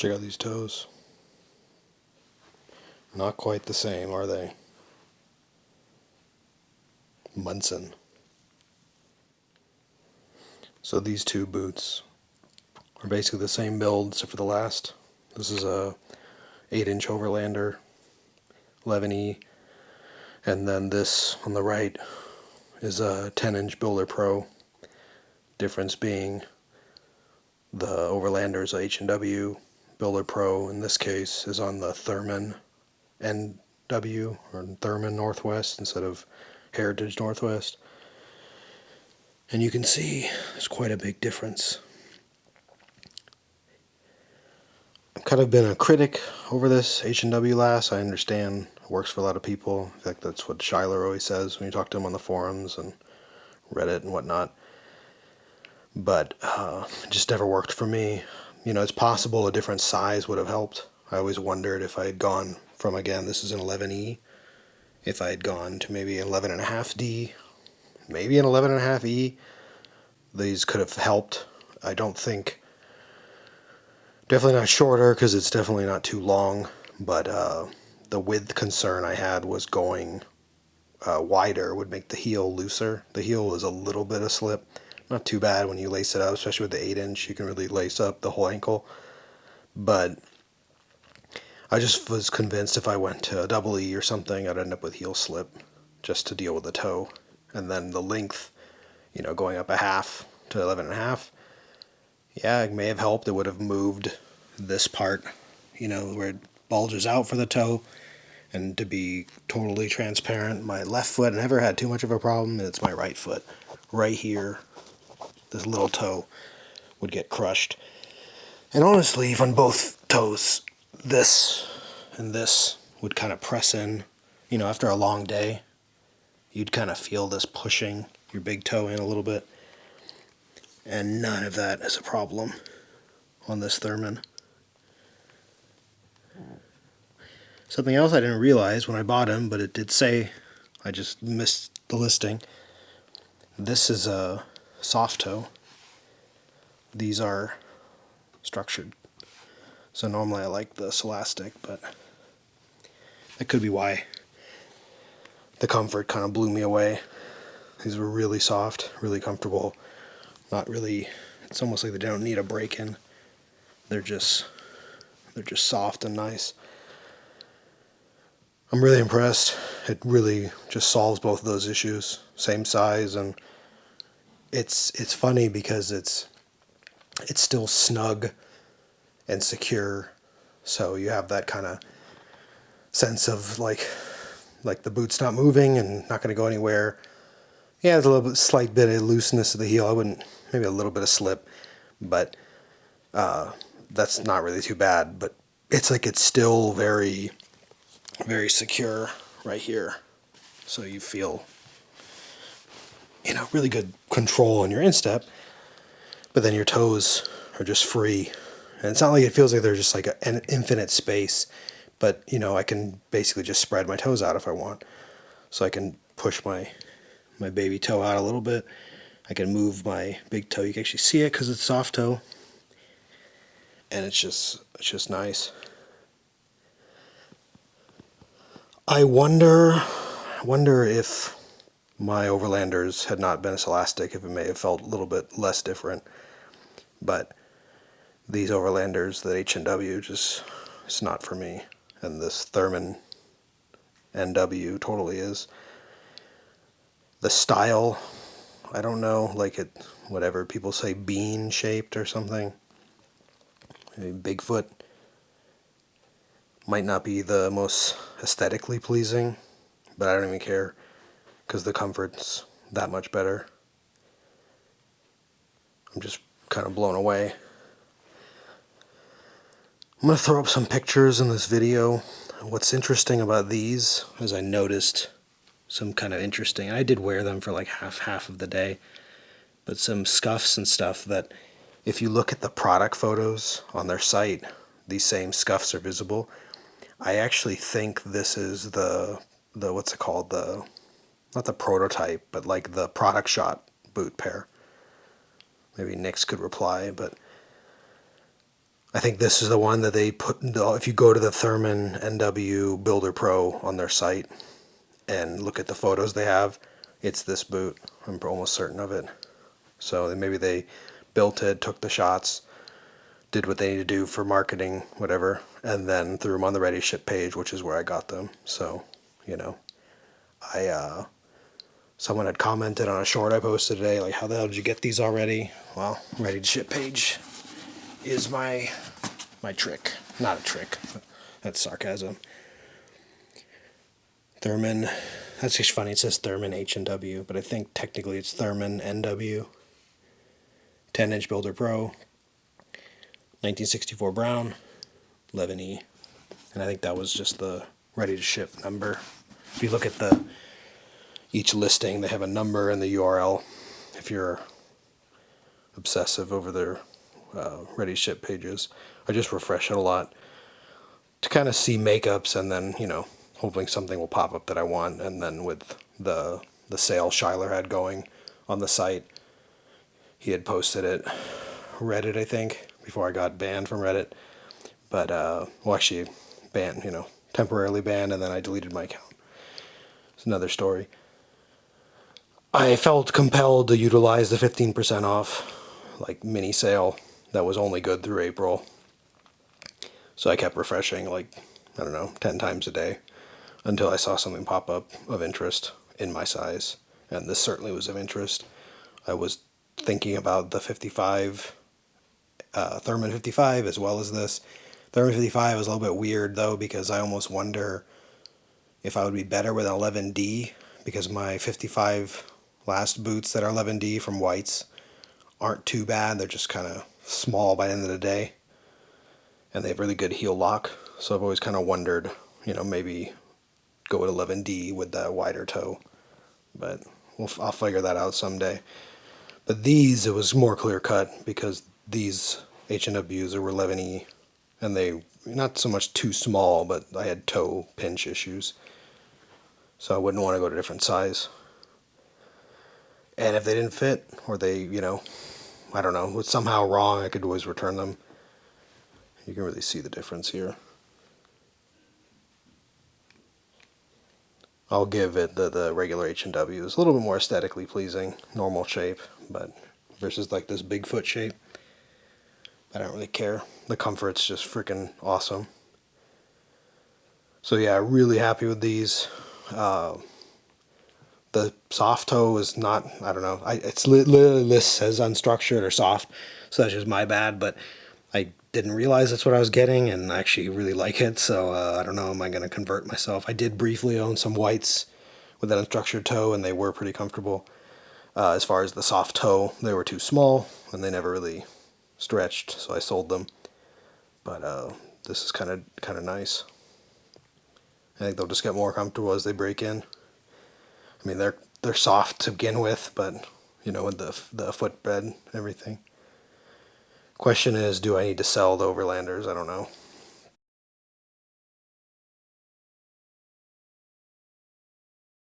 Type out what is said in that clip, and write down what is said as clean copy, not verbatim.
Check out these toes. Not quite the same, are they? Munson. So these two boots are basically the same build except for the last. This is a 8-inch Overlander 11E, and then this on the right is a 10-inch Builder Pro. Difference being the Overlander is a H&W, Builder Pro in this case is on the ThurmanNW or Thurman Northwest instead of Heritage Northwest. And you can see there's quite a big difference. I've kind of been a critic over this H&W last. I understand it works for a lot of people. In fact, that's what Shiler always says when you talk to him on the forums and Reddit and whatnot. But it just never worked for me. You know, it's possible a different size would have helped. I always wondered if I had gone from, again, this is an 11E, if I had gone to maybe an 11.5D, maybe an 11.5E, these could have helped. I don't think, definitely not shorter because it's definitely not too long, but the width concern I had was going wider would make the heel looser. The heel is a little bit of slip. Not too bad when you lace it up, especially with the 8-inch. You can really lace up the whole ankle. But I just was convinced if I went to a double E or something, I'd end up with heel slip just to deal with the toe. And then the length, you know, going up a half to 11.5, yeah, it may have helped. It would have moved this part, you know, where it bulges out for the toe. And to be totally transparent, my left foot never had too much of a problem. It's my right foot. Right here, this little toe would get crushed. And honestly, on both toes, this and this would kind of press in. You know, after a long day, you'd kind of feel this pushing your big toe in a little bit. And none of that is a problem on this Thurman. Something else I didn't realize when I bought him, but it did say, I just missed the listing. This is a soft toe. These are structured. So normally I like the Scholastic, but that could be why the comfort kind of blew me away. These were really soft, really comfortable. Not really, it's almost like they don't need a break-in. They're just soft and nice. I'm really impressed. It really just solves both of those issues. Same size, and it's funny because it's still snug and secure. So you have that kind of sense of like the boot's not moving and not going to go anywhere. Yeah, there's a little bit, slight bit of looseness of the heel. I wouldn't, maybe a little bit of slip, but that's not really too bad. But it's like it's still very, very secure right here. So you feel, you know, really good control in your instep, but then your toes are just free. And it's not like it feels like they're just like an infinite space, but, you know, I can basically just spread my toes out if I want. So I can push my baby toe out a little bit. I can move my big toe. You can actually see it because it's soft toe. And it's just nice. I wonder if my Overlanders had not been Scholastic, if it may have felt a little bit less different. But these Overlanders, the H&W, just, it's not for me. And this ThurmanNW totally is. The style, I don't know, like it, whatever, people say bean-shaped or something. Maybe Bigfoot. Might not be the most aesthetically pleasing, but I don't even care, because the comfort's that much better. I'm just kind of blown away. I'm going to throw up some pictures in this video. What's interesting about these is I noticed some kind of interesting, and I did wear them for like half of the day, but some scuffs and stuff that if you look at the product photos on their site, these same scuffs are visible. I actually think this is the what's it called, not the prototype, but like the product shot boot pair. Maybe Nix could reply, but I think this is the one that they put, if you go to the ThurmanNW Builder Pro on their site and look at the photos they have, it's this boot. I'm almost certain of it. So maybe they built it, took the shots, did what they need to do for marketing, whatever, and then threw them on the Ready Ship page, which is where I got them. So, someone had commented on a short I posted today, like, how the hell did you get these already? Well, Ready to Ship page is my trick. Not a trick. That's sarcasm. Thurman. That's just funny. It says Thurman H&W, but I think technically it's ThurmanNW. 10-inch Builder Pro. 1964 Brown. 11E. And I think that was just the Ready to Ship number. If you look at each listing, they have a number and the URL. If you're obsessive over their Ready to Ship pages, I just refresh it a lot to kind of see makeups, and then hoping something will pop up that I want. And then with the sale Shiler had going on the site, he had posted it, Reddit I think, before I got banned from Reddit. But well, actually banned, temporarily banned, and then I deleted my account. It's another story. I felt compelled to utilize the 15% off mini sale that was only good through April. So I kept refreshing 10 times a day until I saw something pop up of interest in my size. And this certainly was of interest. I was thinking about the 55, Thurman 55 as well as this. Thurman 55 is a little bit weird though, because I almost wonder if I would be better with an 11D, because my 55 last boots that are 11D from White's aren't too bad. They're just kind of small by the end of the day, and they have really good heel lock. So I've always kind of wondered, maybe go with 11D with that wider toe, but I'll figure that out someday. But these, it was more clear cut, because these H&Ws were 11E, and they not so much too small, but I had toe pinch issues, so I wouldn't want to go to a different size. And if they didn't fit, or they, I don't know, was somehow wrong, I could always return them. You can really see the difference here. I'll give it the regular H&W is a little bit more aesthetically pleasing, normal shape, but versus this Bigfoot shape. I don't really care. The comfort's just freaking awesome. So yeah, really happy with these. The soft toe is not, I don't know, it's literally this says unstructured or soft, so that's just my bad, but I didn't realize that's what I was getting, and I actually really like it, so I don't know, am I going to convert myself? I did briefly own some Whites with that unstructured toe, and they were pretty comfortable. As far as the soft toe, they were too small, and they never really stretched, so I sold them. But this is kind of nice. I think they'll just get more comfortable as they break in. I mean, they're soft to begin with, but with the footbed and everything. Question is, do I need to sell the Overlanders? I don't know.